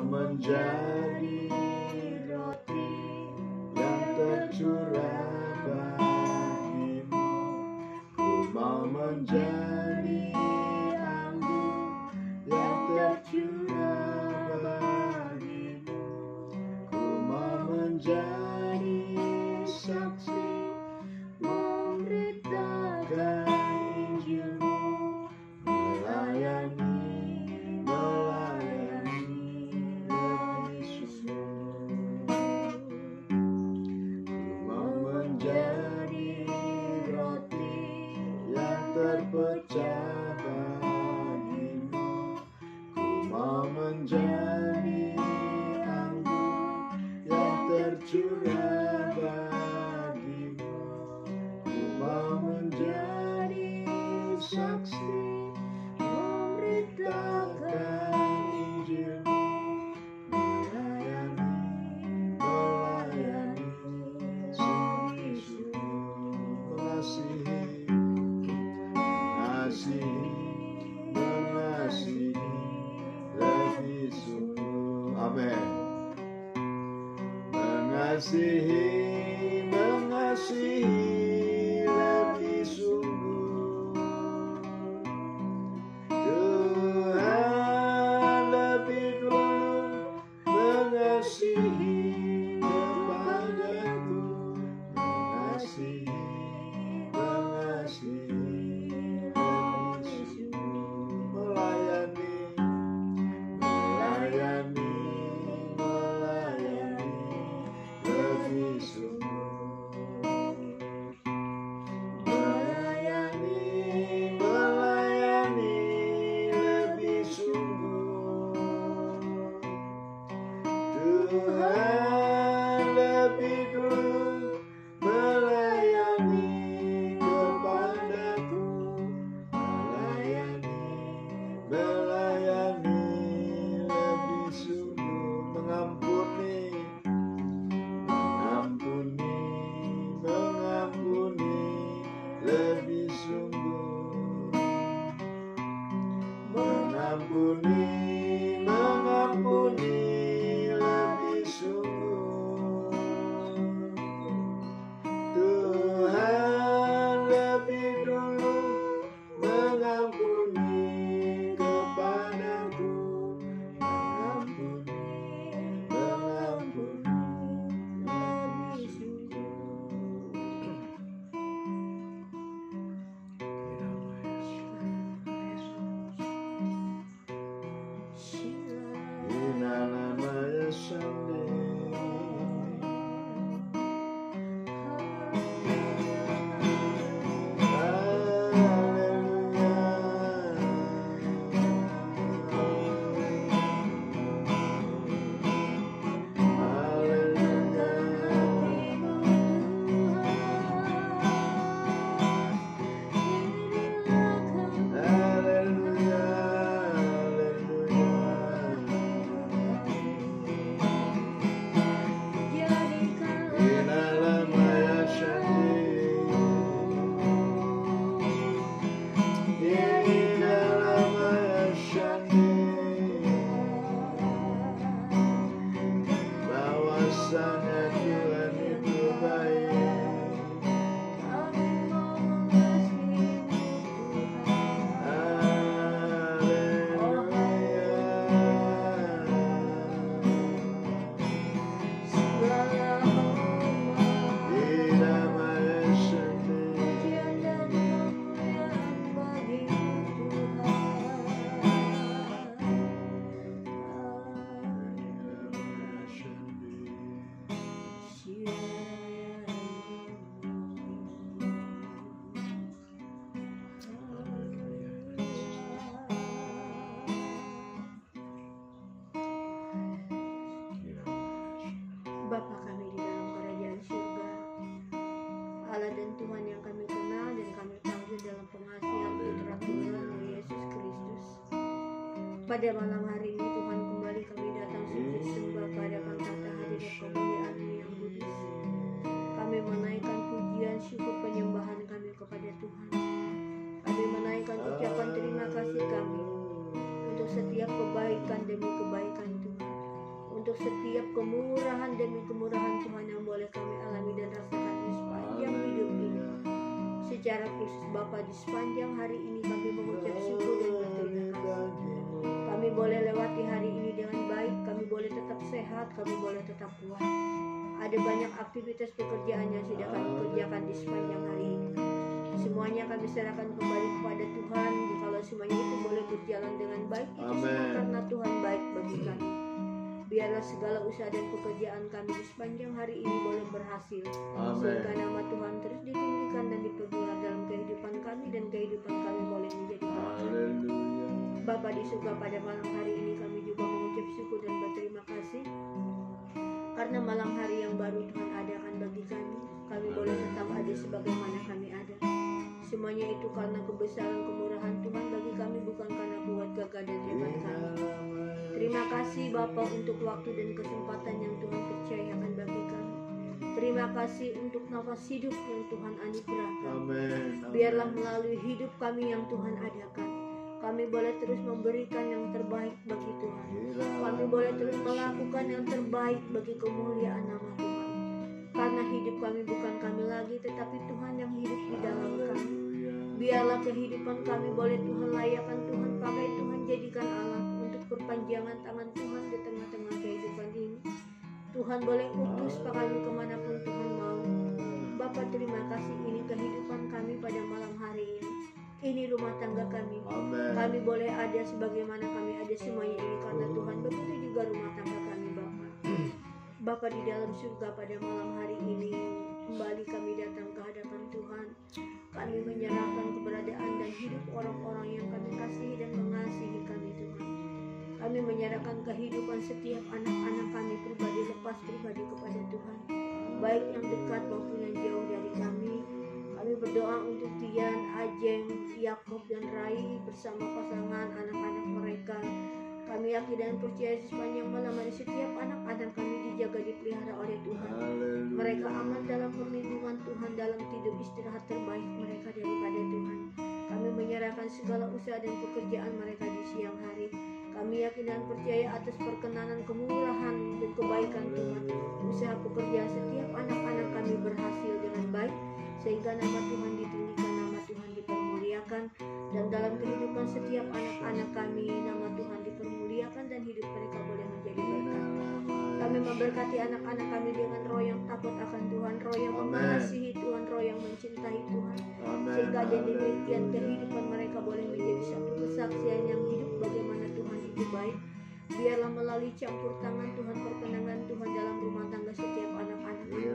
menjadi roti yang tercurah bagimu. Ku mau menjadi anggur yang tercurah bagimu. Ku mau menjadi saksi memberitakan Injilmu, melayani lebih sungguh. Ku mau menjadi roti yang terpecah bagimu. Ku mau menjadi anggur yang tercurah bagimu. Ku mau menjadi saksi memberitakan Injilmu, melayani sungguh-sungguh, mengasihi lebih sungguh. Amin. Mengasihi lebih sungguh. Tuhan lebih dulu mengasihi kepadaku. Mengasihi lebih sungguh. Melayani lebih sungguh. Melayani lebih sungguh. Tuhan lebih dulu melayani kepadaku. Melayani lebih sungguh. Mengampuni lebih sungguh. Mengampuni lebih sungguh. Tuhan lebih dulu mengampuni kepadaku. Mengampuni lebih sungguh. Inanamaya Shanti. Bahwasanya Tuhan itu baik. Bapa kami di dalam kerajaan surga, Allah dan Tuhan yang kami kenal dan kami tahu dalam pengasihan putra Tuhan Yesus Kristus. Pada malam hari ini Tuhan, kembali kami datang sujud sembah ke hadapan tata hadirat kemuliaan-Mu yang kudus. Kami menaikkan pujian, syukur, penyembahan kami kepada Tuhan. Kami menaikkan ucapan terima kasih kami untuk setiap kebaikan demi kebaikan Tuhan. untuk setiap kemurahan demi kemurahan Tuhan yang boleh kami alami dan rasakan di sepanjang hidup ini. Secara khusus Bapa, di sepanjang hari ini kami mengucap syukur dan berterima kasih. Kami boleh lewati hari ini dengan baik, kami boleh tetap sehat, kami boleh tetap kuat. Ada banyak aktivitas pekerjaan yang sudah kami kerjakan di sepanjang hari ini. Semuanya kami serahkan kembali kepada Tuhan. Jikalau semuanya itu boleh berjalan dengan baik, itu semua karena Tuhan baik bagi kami. Biarlah segala usaha dan pekerjaan kami di sepanjang hari ini boleh berhasil. Sehingga nama Tuhan terus ditinggikan dan dipermuliakan dalam kehidupan kami, dan kehidupan kami boleh menjadi berkat. Bapa di surga, pada malam hari ini kami juga mengucap syukur dan berterima kasih karena malam hari yang baru Tuhan adakan bagi kami. Kami boleh tetap ada sebagaimana kami ada. Semuanya itu karena kebesaran kemurahan Tuhan bagi kami, bukan karena kuat gagah dan hebat kami. Terima kasih Bapa untuk waktu dan kesempatan yang Tuhan percayakan bagi kami. Terima kasih untuk nafas hidup yang Tuhan anugerahkan. Biarlah melalui hidup kami yang Tuhan adakan, kami boleh terus memberikan yang terbaik bagi Tuhan. Kami boleh terus melakukan yang terbaik bagi kemuliaan nama Tuhan. Karena hidup kami bukan kami lagi, tetapi Tuhan yang hidup di dalam kami. Biarlah kehidupan kami boleh Tuhan layakan, Tuhan pakai, Tuhan jadikan alat untuk perpanjangan tangan Tuhan di tengah-tengah kehidupan ini. Tuhan boleh utus kami kemanapun Tuhan mau. Bapa, terima kasih, ini kehidupan kami pada malam hari ini. Ini rumah tangga kami. Kami boleh ada sebagaimana kami ada, semuanya ini karena Tuhan. Begitu juga rumah tangga kami Bapa. Bapa di dalam surga, pada malam hari ini kembali kami datang ke hadapan Tuhan. Kami menyerahkan keberadaan dan hidup orang-orang yang kami kasihi dan mengasihi kami Tuhan. Kami menyerahkan kehidupan setiap anak-anak kami pribadi lepas pribadi kepada Tuhan, baik yang dekat maupun yang jauh dari kami. Kami berdoa untuk Tian, Ajeng, Yakob dan Rai bersama pasangan anak-anak mereka. Kami yakin dan percaya sepanjang malam hari setiap anak-anak kami dijaga, dipelihara oleh Tuhan. Mereka aman dalam perlindungan Tuhan, dalam tidur istirahat terbaik mereka daripada Tuhan. Kami menyerahkan segala usaha dan pekerjaan mereka di siang hari. Kami yakin dan percaya atas perkenanan, kemurahan dan kebaikan Tuhan, usaha pekerjaan setiap anak-anak kami berhasil dengan baik, sehingga nama Tuhan ditinggikan, nama Tuhan dipermuliakan, dan dalam kehidupan setiap anak-anak kami nama Tuhan dipermuliakan dan hidup mereka boleh menjadi berkat. Kami memberkati anak-anak kami dengan roh yang takut akan Tuhan, roh yang mengasihi Tuhan, roh yang mencintai Tuhan, sehingga dengan demikian kehidupan mereka boleh menjadi satu kesaksian yang hidup bagaimana Tuhan itu baik. Biarlah melalui campur tangan Tuhan, perkenangan Tuhan dalam rumah tangga setiap anak-anak kami,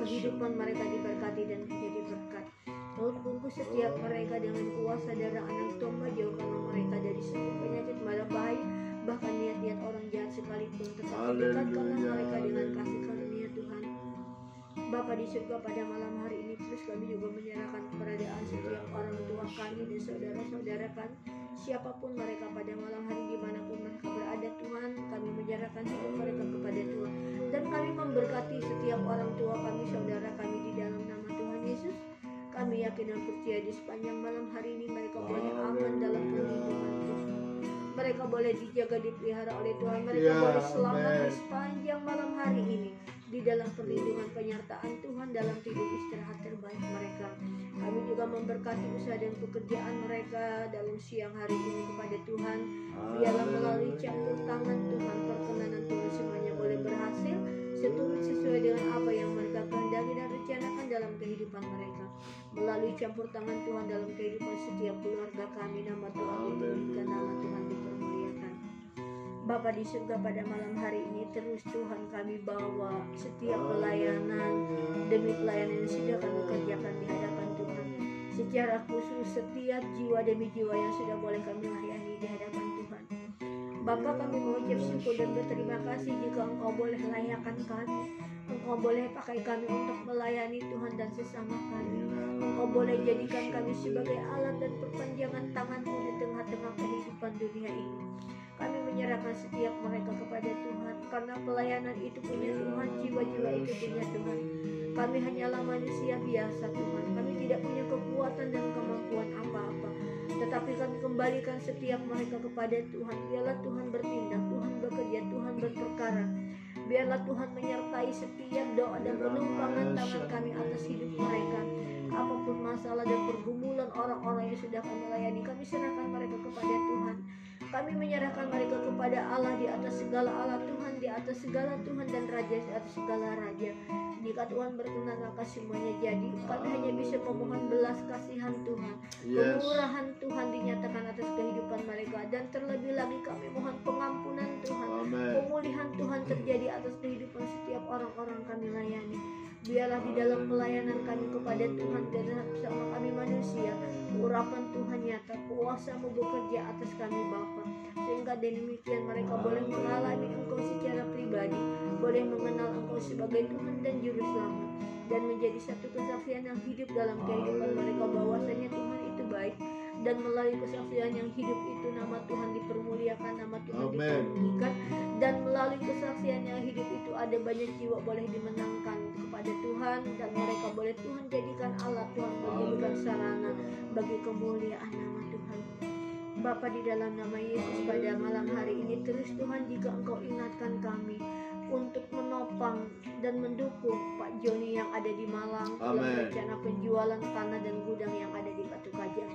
kehidupan mereka diberkati dan menjadi berkat. Tuhan bungkus setiap mereka dengan kuasa darah anak domba, jauhkanlah mereka dari semua penyakit, mara bahaya, bahkan niat-niat orang jahat sekalipun, tetapi dekatkanlah mereka dengan kasih karunia Tuhan. Bapa di surga, pada malam hari ini terus kami juga menyerahkan keberadaan setiap orang tua kami dan saudara-saudara kami, siapapun mereka pada malam hari, dimanapun mereka berada Tuhan. Kami menyerahkan hidup mereka kepada Tuhan, dan kami memberkati setiap orang tua kami, saudara kami di dalam nama Tuhan Yesus. Kami yakin dan percaya di sepanjang malam hari ini mereka boleh aman dalam perlindungan Tuhan. Mereka boleh dijaga, dipelihara oleh Tuhan. Mereka boleh selamat di sepanjang malam hari ini di dalam perlindungan penyertaan Tuhan, dalam tidur istirahat terbaik mereka. Kami juga memberkati usaha dan pekerjaan mereka dalam siang hari ini kepada Tuhan. Biarlah melalui campur tangan Tuhan, perkenanan Tuhan, semuanya boleh berhasil sesuai dengan apa yang mereka kehendaki dan rencanakan dalam kehidupan mereka. Melalui campur tangan Tuhan dalam kehidupan setiap keluarga kami, nama Tuhan ditinggikan, nama Tuhan dipermuliakan. Bapa di surga, pada malam hari ini terus Tuhan kami bawa setiap pelayanan demi pelayanan yang sudah kami kerjakan di hadapan Tuhan. Secara khusus setiap jiwa demi jiwa yang sudah boleh kami layani di hadapan Tuhan. Bapa, kami mengucap syukur dan berterima kasih jika Engkau boleh layakan kami. Engkau boleh pakai kami untuk melayani Tuhan dan sesama kami. Engkau boleh jadikan kami sebagai alat dan perpanjangan tangan-Mu di tengah-tengah kehidupan dunia ini. Kami menyerahkan setiap mereka kepada Tuhan, karena pelayanan itu punya Tuhan, jiwa-jiwa itu punya Tuhan. Kami hanyalah manusia biasa Tuhan. Kami tidak punya kekuatan dan kemampuan apa-apa, tetapi kami kembalikan setiap mereka kepada Tuhan. Biarlah Tuhan bertindak, Tuhan Tuhan bekerja, Tuhan berperkara. Biarlah Tuhan menyertai setiap doa dan penumpangan tangan kami atas hidup mereka. Apapun masalah dan pergumulan orang-orang yang sudah kami layani, kami serahkan mereka kepada Tuhan. Kami menyerahkan mereka kepada Allah di atas segala Allah, Tuhan di atas segala Tuhan, dan Raja di atas segala Raja. Jika Tuhan berkenan maka semuanya jadi. Kami hanya bisa memohon belas kasihan Tuhan, kemurahan Tuhan dinyatakan atas kehidupan mereka. Dan terlebih lagi kami mohon pengampunan Tuhan, pemulihan Tuhan terjadi atas kehidupan setiap orang-orang kami layani. Biarlah di dalam pelayanan kami kepada Tuhan dan bersama kami manusia, urapan Tuhan nyata, kuasa-Mu bekerja atas kami Bapa, sehingga demikian mereka boleh mengalami Engkau secara pribadi, boleh mengenal Engkau sebagai Tuhan dan Juru Selamat, dan menjadi satu kesaksian yang hidup dalam kehidupan mereka bahwasanya Tuhan itu baik. Dan melalui kesaksian yang hidup itu nama Tuhan dipermuliakan, nama Tuhan ditinggikan. Dan melalui kesaksian yang hidup itu ada banyak jiwa boleh dimenangkan kepada Tuhan, dan mereka boleh Tuhan jadikan Allah, Tuhan menjadikan sarana bagi kemuliaan nama Tuhan. Bapa, di dalam nama Yesus pada malam hari ini terus Tuhan, jika Engkau ingatkan kami untuk menopang dan mendukung Pak Joni yang ada di Malang dalam rencana penjualan tanah dan gudang yang ada di Batu Kajar.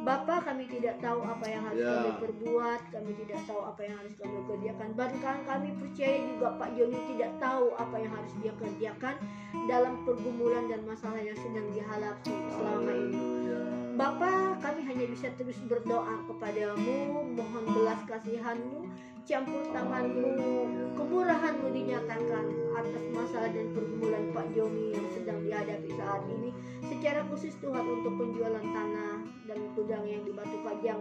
Bapak, kami tidak tahu apa yang harus kami perbuat, kami tidak tahu apa yang harus kami kerjakan. Bahkan kami percaya juga Pak Joni tidak tahu apa yang harus dia kerjakan dalam pergumulan dan masalah yang sedang dihadapi selama ini. Bapak, kami hanya bisa terus berdoa kepadamu, mohon belas kasihan-Mu, campur tangan-Mu, kemurahan-Mu dinyatakan atas masalah dan pergumulan Pak Joni yang sedang dihadapi saat ini. Secara khusus Tuhan untuk penjualan tanah dan gudang yang di Batu Kajang.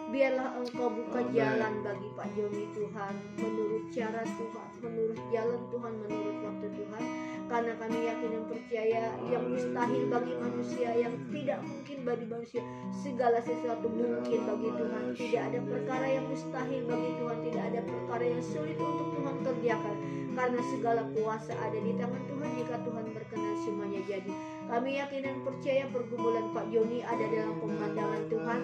Biarlah Engkau buka jalan bagi Pak Joni Tuhan, menurut cara Tuhan, menurut jalan Tuhan, menurut waktu Tuhan. Karena kami yakin dan percaya yang mustahil bagi manusia, yang tidak mungkin bagi manusia, segala sesuatu mungkin bagi Tuhan. Tidak ada perkara yang mustahil bagi Tuhan, tidak ada perkara yang sulit untuk Tuhan kerjakan. Karena segala kuasa ada di tangan Tuhan, jika Tuhan berkenan semuanya jadi. Kami yakin dan percaya pergumulan Pak Joni ada dalam pemandangan Tuhan,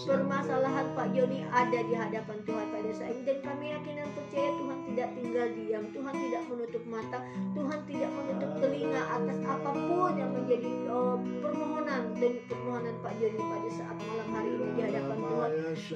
permasalahan Pak Joni ada di hadapan Tuhan pada saat ini. Dan kami yakin dan percaya Tuhan tidak tinggal diam, Tuhan tidak menutup mata, Tuhan tidak menutup telinga atas apapun yang menjadi permohonan dan permohonan Pak Joni pada saat malam hari ini di hadapan Tuhan.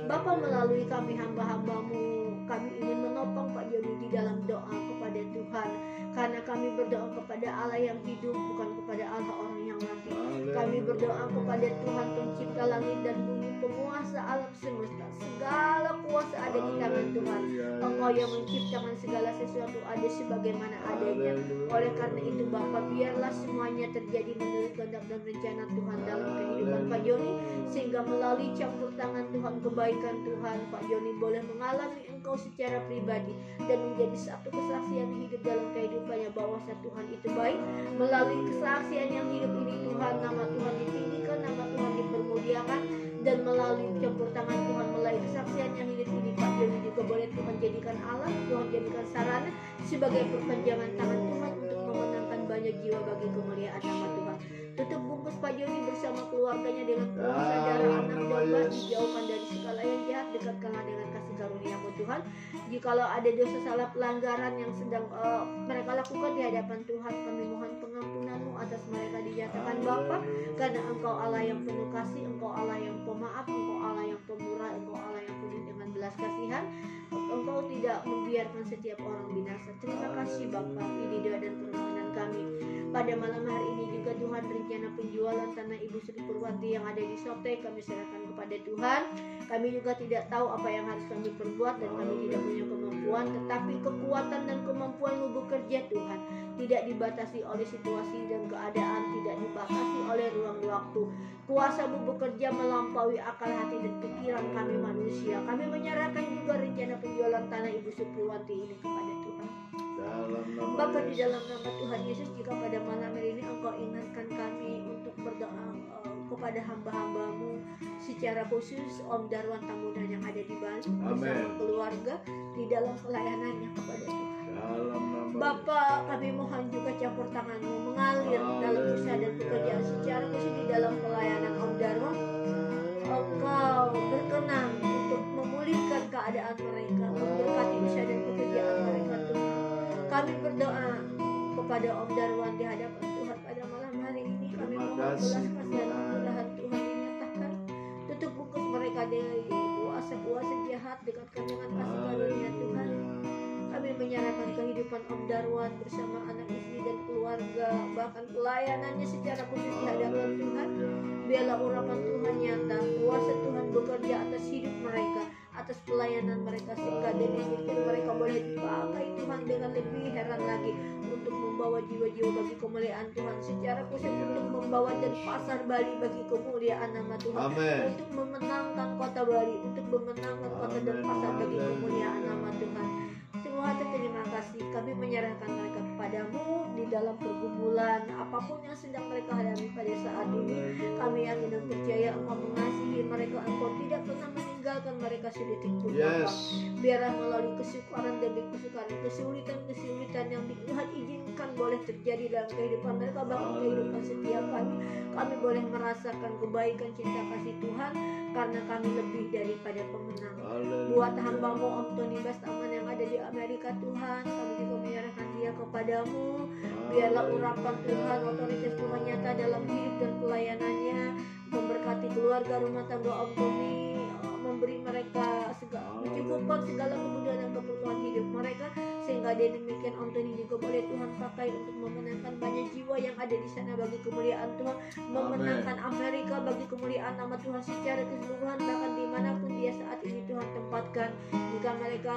Bapa, melalui kami hamba-hamba-Mu, kami ingin menopang Pak Joni di dalam doa kepada Tuhan, karena kami berdoa kepada Allah yang hidup, bukan kepada Allah orang yang mati. Kami berdoa kepada Tuhan pencipta langit dan bumi, penguasa alam semesta. Segala kuasa ada di tangan Tuhan. Engkau yang menciptakan segala sesuatu ada sebagaimana adanya. Oleh karena itu Bapa, biarlah semuanya terjadi menurut kehendak dan rencana Tuhan dalam kehidupan Pak Joni, sehingga melalui campur tangan Tuhan, kebaikan Tuhan, Pak Joni boleh mengalami Engkau secara pribadi dan menjadi satu kesaksian hidup dalam kehidupannya bahwa Tuhan itu baik. Melalui kesaksian yang hidup ini Tuhan, nama Tuhan ditinggikan, nama Tuhan dipermuliakan. Dan melalui campur tangan Tuhan, melalui kesaksian yang hidup ini Pak Joni juga boleh Tuhan jadikan Allah, Tuhan jadikan sarana sebagai perpanjangan tangan Tuhan untuk memenangkan banyak jiwa bagi kemuliaan nama Tuhan. Tutup bungkus Pak Joni bersama keluarganya dengan kuasa darah anak domba, dijauhkan dari segala yang jahat, dekatkanlah dengan kasih karunia-Mu Tuhan. Jikalau ada dosa salah pelanggaran yang sedang mereka lakukan di hadapan Tuhan, kami mohon pengampunan-Mu atas mereka dinyatakan Bapa, karena Engkau Allah yang penuh kasih, Engkau Allah yang pemaaf, Engkau Allah yang pemurah, Engkau Allah yang penuh dengan belas kasihan. Engkau tidak membiarkan setiap orang binasa. Terima kasih Bapa, ini doa dan permohonan kami. Pada malam hari ini juga Tuhan, rencana penjualan tanah Ibu Sri Purwanti yang ada di Sote kami serahkan kepada Tuhan. Kami juga tidak tahu apa yang harus kami perbuat dan kami tidak punya kemampuan, tetapi kekuatan dan kemampuan-Mu bekerja Tuhan, tidak dibatasi oleh situasi dan keadaan, tidak dibatasi oleh ruang waktu. Kuasa-Mu bekerja melampaui akal hati dan pikiran kami manusia. Kami menyerahkan juga rencana penjualan tanah Ibu Sri Purwanti ini kepada Tuhan. Bapa, di dalam nama Tuhan Yesus, jika pada malam hari ini Engkau ingatkan kami untuk berdoa kepada hamba-hamba-Mu, secara khusus Om Darwan Tambunan yang ada di Bali bersama keluarga di dalam pelayanannya kepada Tuhan. Bapa, kami mohon juga campur tangan-Mu mengalir dalam usaha dan pekerjaan, secara khusus di dalam pelayanan Om Darwan. Engkau berkenan untuk memulihkan keadaan mereka, memberkati usaha kepada Om Darwan di hadapan Tuhan pada malam hari ini. Kami Terima mohon kasih, belas kasihan Tuhan. kemurahan Tuhan dinyatakan. Tutup bungkus mereka dari kuasa-kuasa jahat, dekatkan dengan kasih karunia Tuhan. Kami menyerahkan kehidupan Om Darwan bersama anak istri dan keluarga, bahkan pelayanannya secara khusus di hadapan Tuhan. Biarlah urapan Tuhan nyata, kuasa Tuhan bekerja atas hidup mereka, atas pelayanan mereka, sehingga demikian mereka boleh dipakai Tuhan dengan lebih heran lagi untuk membawa jiwa-jiwa bagi kemuliaan Tuhan, secara khusus untuk membawa dan pasar Bali bagi kemuliaan nama Tuhan. Amin. Untuk memenangkan kota Bali, untuk memenangkan kota dan pasar bagi kemuliaan nama Tuhan. Tuhan, terima kasih. Kami menyerahkan mereka kepadamu di dalam pergumulan apapun yang sedang mereka hadapi pada saat ini. Kami yakin dan percaya Engkau mengasihi mereka, Engkau tidak pernah meninggalkan mereka sedetik pun. Bapa. Biarlah melalui kesukaran demi kesukaran, kesulitan-kesulitan yang Tuhan izinkan boleh terjadi dalam kehidupan mereka, bahkan kehidupan setiap kami boleh merasakan kebaikan cinta kasih Tuhan, karena kami lebih daripada pemenang. Buat hamba-Mu Om Tony Bastaman yang ada di Amerika Tuhan, kami juga menyerahkan dia kepadamu. Biarlah urapan Tuhan, otoritas Tuhan nyata dalam hidup dan pelayanannya, memberkati keluarga rumah tangga Om Tony, memberi mereka mencukupkan segala kebutuhan dan keperluan hidup mereka, sehingga demikian Om Tony juga boleh Tuhan pakai untuk memenangkan banyak jiwa yang ada di sana bagi kemuliaan Tuhan, memenangkan Amerika bagi kemuliaan nama Tuhan secara keseluruhan, bahkan dimanapun dia saat ini Tuhan tempatkan. Jika mereka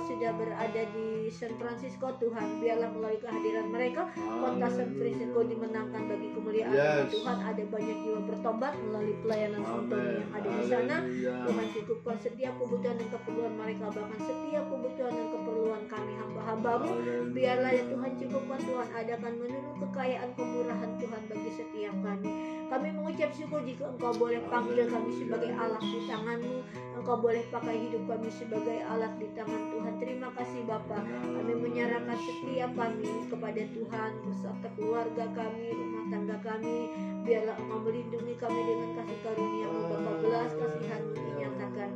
sudah berada di San Francisco Tuhan, biarlah melalui kehadiran mereka kota San Francisco dimenangkan bagi kemuliaan nama Tuhan. Ada banyak jiwa bertobat melalui pelayanan Om Tony yang ada di sana. Tuhan cukupkan setiap kebutuhan dan keperluan mereka, bahkan setiap kebutuhan dan keperluan kami hamba-hamba-Mu. Biarlah ya Tuhan cukupkan, Tuhan adakan menurut kekayaan kemurahan Tuhan bagi setiap kami. Kami mengucap syukur jika Engkau boleh panggil kami sebagai alat di tangan-Mu, Engkau boleh pakai hidup kami sebagai alat di tangan Tuhan. Terima kasih Bapa. Kami menyerahkan setiap kami kepada Tuhan beserta keluarga kami, rumah tangga kami. Biarlah Engkau melindungi kami dengan kasih karunia-Mu, Bapa, belas kasihan-Mu dinyatakan.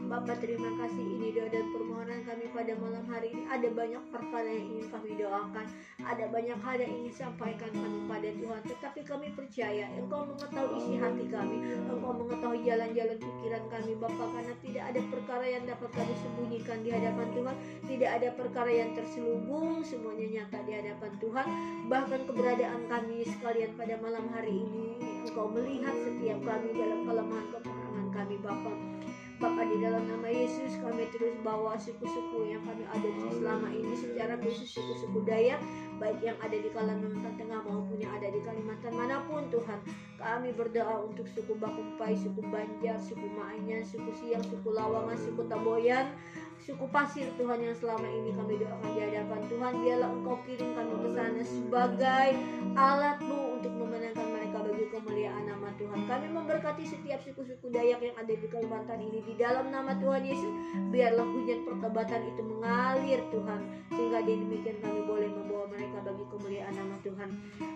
Bapa, terima kasih, ini doa dan permohonan kami pada malam hari ini. Ada banyak perkara yang ingin kami doakan, ada banyak hal yang ingin sampaikan kami pada Tuhan, tetapi kami percaya Engkau mengetahui isi hati kami, Engkau mengetahui jalan-jalan pikiran kami Bapa, karena tidak ada perkara yang dapat kami sembunyikan di hadapan Tuhan, tidak ada perkara yang terselubung, semuanya nyata di hadapan Tuhan. Bahkan keberadaan kami sekalian pada malam hari ini, Engkau melihat setiap kami dalam kelemahan kekurangan kami Bapa. Bapa, di dalam nama Yesus kami terus bawa suku-suku yang kami ada di selama ini, secara khusus suku-suku Dayak, baik yang ada di Kalimantan Tengah maupun yang ada di Kalimantan manapun Tuhan. Kami berdoa untuk suku Bakumpai, suku Banjar, suku Maanyan, suku Siang, suku Lawangan, suku Taboyan, suku Pasir Tuhan, yang selama ini kami doakan di hadapan Tuhan. Biarlah Engkau kirim kami ke sana sebagai alat-Mu untuk memenangkan mereka bagi kemuliaan nama Tuhan. Kami memberkati setiap suku-suku Dayak yang ada di Kalimantan ini di dalam nama Tuhan Yesus. Biarlah hujan pertobatan itu mengalir Tuhan, sehingga demikian kami boleh membawa mereka bagi kemuliaan nama Tuhan.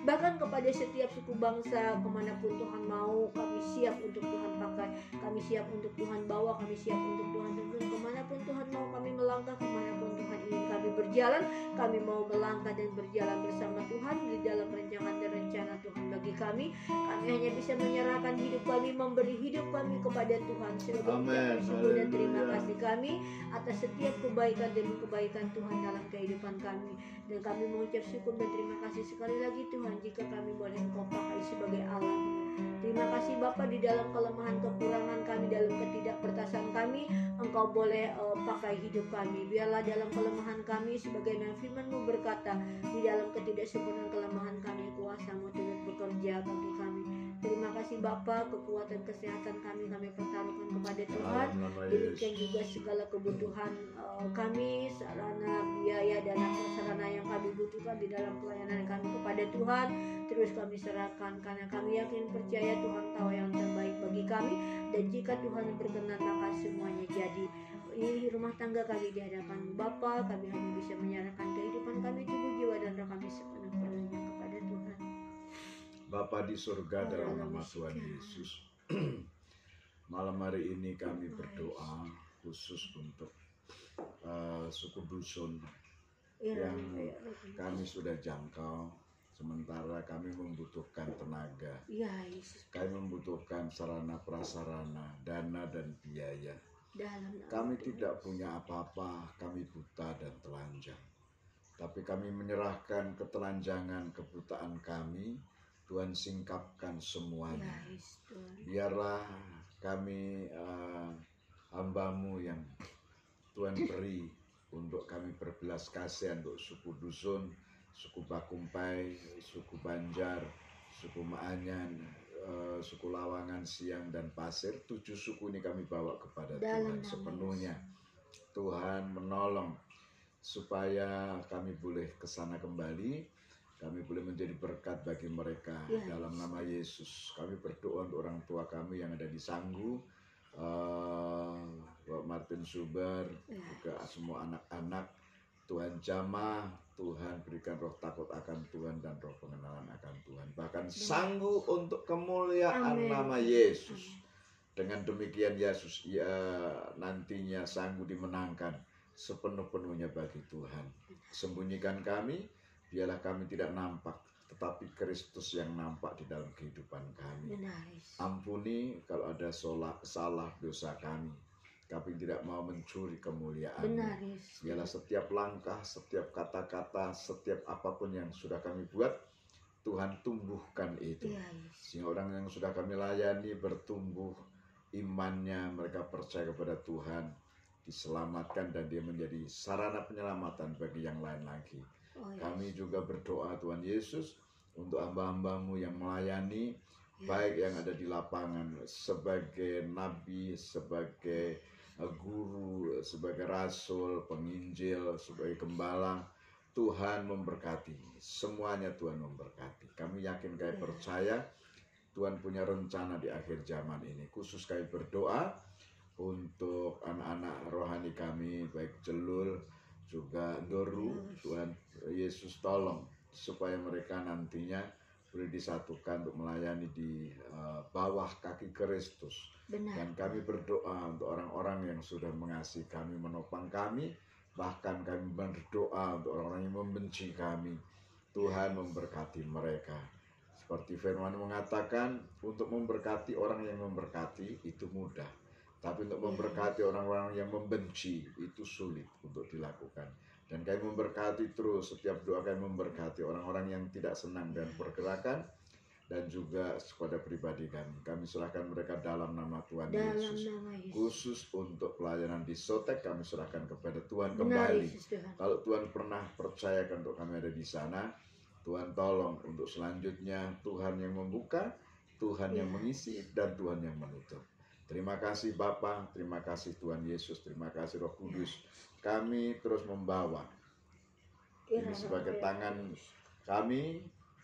Bahkan kepada setiap suku bangsa kemanapun Tuhan mau, kami siap untuk Tuhan pakai, kami siap untuk Tuhan bawa, kami siap untuk Tuhan tuntun. Kemanapun Tuhan mau kami melangkah, kemanapun Tuhan ingin kami berjalan, kami mau melangkah dan berjalan bersama Tuhan di dalam rancangan dan rencana Tuhan bagi kami. Kami hanya bisa menyerahkan hidup kami, memberi hidup kami kepada Tuhan sebagai ucapan syukur dan terima kasih kami atas setiap kebaikan demi kebaikan Tuhan dalam kehidupan kami. Dan kami mengucap syukur dan terima kasih sekali lagi Tuhan, jika kami boleh Engkau pakai sebagai alat. Terima kasih Bapa, di dalam kelemahan kekurangan kami, dalam ketidakperkasaan kami, Engkau boleh pakai hidup kami. Biarlah dalam kelemahan kami, sebagaimana firman-Mu berkata, di dalam ketidaksempurnaan kelemahan kami, kuasa-Mu turut bekerja bagi kami. Terima kasih Bapa, kekuatan kesehatan kami pertaruhkan kepada Tuhan. Demikian juga segala kebutuhan kami, sarana, biaya, dana, prasarana yang kami butuhkan di dalam pelayanan kami kepada Tuhan, terus kami serahkan, karena kami yakin percaya Tuhan tahu yang terbaik bagi kami. Dan jika Tuhan berkenan, maka semuanya jadi. Ini rumah tangga kami di hadapan Bapa, kami hanya bisa menyerahkan kehidupan kami, tubuh, jiwa, dan roh kami sepenuh-penuhnya kepada Tuhan. Bapa di surga, dalam nama Tuhan Yesus, malam hari ini kami berdoa khusus untuk suku dusun yang kami sudah jangkau, sementara kami membutuhkan tenaga, Ya Yesus. kami membutuhkan sarana prasarana, dana dan biaya. Dalam nama Kami Tuhan tidak Yesus. punya apa-apa, kami buta dan telanjang. Tapi kami menyerahkan ketelanjangan, kebutaan kami, Tuhan singkapkan Ya semuanya. Yesus Tuhan. Biarlah kami hamba-Mu yang Tuhan beri untuk kami berbelas kasihan untuk suku Dusun, suku Bakumpai, suku Banjar, suku Maanyan, suku Lawangan, Siang, dan Pasir. 7 suku ini kami bawa kepada Dalam Tuhan nama sepenuhnya. Tuhan menolong supaya kami boleh ke sana kembali, kami boleh menjadi berkat bagi mereka. Ya, Dalam nama Yesus kami berdoa untuk orang tua kami yang ada di Sanggu, Bapak Martin Subar, juga semua anak-anak. Tuhan jamah, Tuhan berikan roh takut akan Tuhan dan roh pengenalan akan Tuhan. Bahkan Sanggu untuk kemuliaan Amin. nama Yesus. Dengan demikian Yesus nantinya Sanggu dimenangkan sepenuh-penuhnya bagi Tuhan. Sembunyikan kami, biarlah kami tidak nampak, tetapi Kristus yang nampak di dalam kehidupan kami. Benar Yesus. Ampuni kalau ada salah dosa kami. Kami tidak mau mencuri kemuliaan. Benar Yesus. Biarlah setiap langkah, setiap kata-kata, setiap apapun yang sudah kami buat, Tuhan tumbuhkan itu. Ya Yesus. Sehingga orang yang sudah kami layani bertumbuh imannya, mereka percaya kepada Tuhan, diselamatkan, dan dia menjadi sarana penyelamatan bagi yang lain lagi. Oh, ya. Kami juga berdoa Tuhan Yesus untuk hamba-hamba-Mu yang melayani, baik yang ada di lapangan sebagai nabi, sebagai guru, sebagai rasul, penginjil, sebagai gembala. Tuhan memberkati, semuanya Tuhan memberkati. Kami yakin, kami percaya Tuhan punya rencana di akhir zaman ini. Khusus kami berdoa untuk anak-anak rohani kami, baik Jelul, juga Doru. Tuhan Yesus tolong supaya mereka nantinya boleh disatukan untuk melayani di bawah kaki Kristus. Benar. Dan kami berdoa untuk orang-orang yang sudah mengasihi kami, menopang kami. Bahkan kami berdoa untuk orang-orang yang membenci kami. Tuhan memberkati mereka. Seperti firman mengatakan, untuk memberkati orang yang memberkati itu mudah. Tapi untuk memberkati orang-orang yang membenci itu sulit untuk dilakukan. Dan kami memberkati terus, setiap doa kami memberkati orang-orang yang tidak senang dan pergerakan. Dan juga kepada pribadi kami. Kami serahkan mereka dalam nama Tuhan Dalam Yesus. nama Yesus. Khusus untuk pelayanan di Sotek kami serahkan kepada Tuhan Benar kembali. Yesus Tuhan. Kalau Tuhan pernah percayakan untuk kami ada di sana, Tuhan tolong untuk selanjutnya Tuhan yang membuka, Tuhan yang mengisi, dan Tuhan yang menutup. Terima kasih Bapa, terima kasih Tuhan Yesus, terima kasih Roh Kudus. Kami terus membawa ini sebagai tangan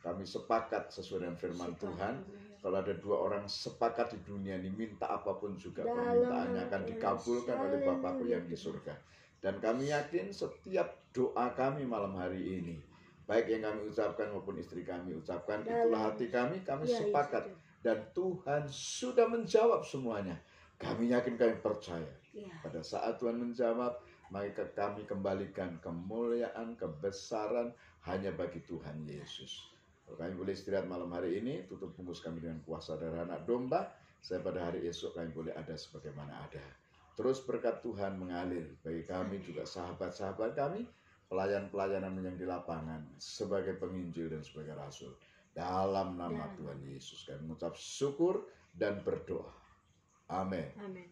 kami sepakat sesuai dengan firman Tuhan. Kalau ada 2 orang sepakat di dunia ini, minta apapun juga permintaannya akan dikabulkan oleh Bapakku yang di surga. Dan kami yakin setiap doa kami malam hari ini, baik yang kami ucapkan maupun istri kami ucapkan, itulah hati kami sepakat. Dan Tuhan sudah menjawab semuanya. Kami yakin, kami percaya. Pada saat Tuhan menjawab, maka kami kembalikan kemuliaan, kebesaran hanya bagi Tuhan Yesus. Kalau kami boleh istirahat malam hari ini, tutup bungkus kami dengan kuasa darah anak domba. Saya pada hari esok kami boleh ada sebagaimana ada. Terus berkat Tuhan mengalir bagi kami, juga sahabat-sahabat kami, pelayan-pelayanan yang di lapangan, sebagai penginjil dan sebagai rasul. Dalam nama Tuhan Yesus kami mengucap syukur dan berdoa. Amin. Amin.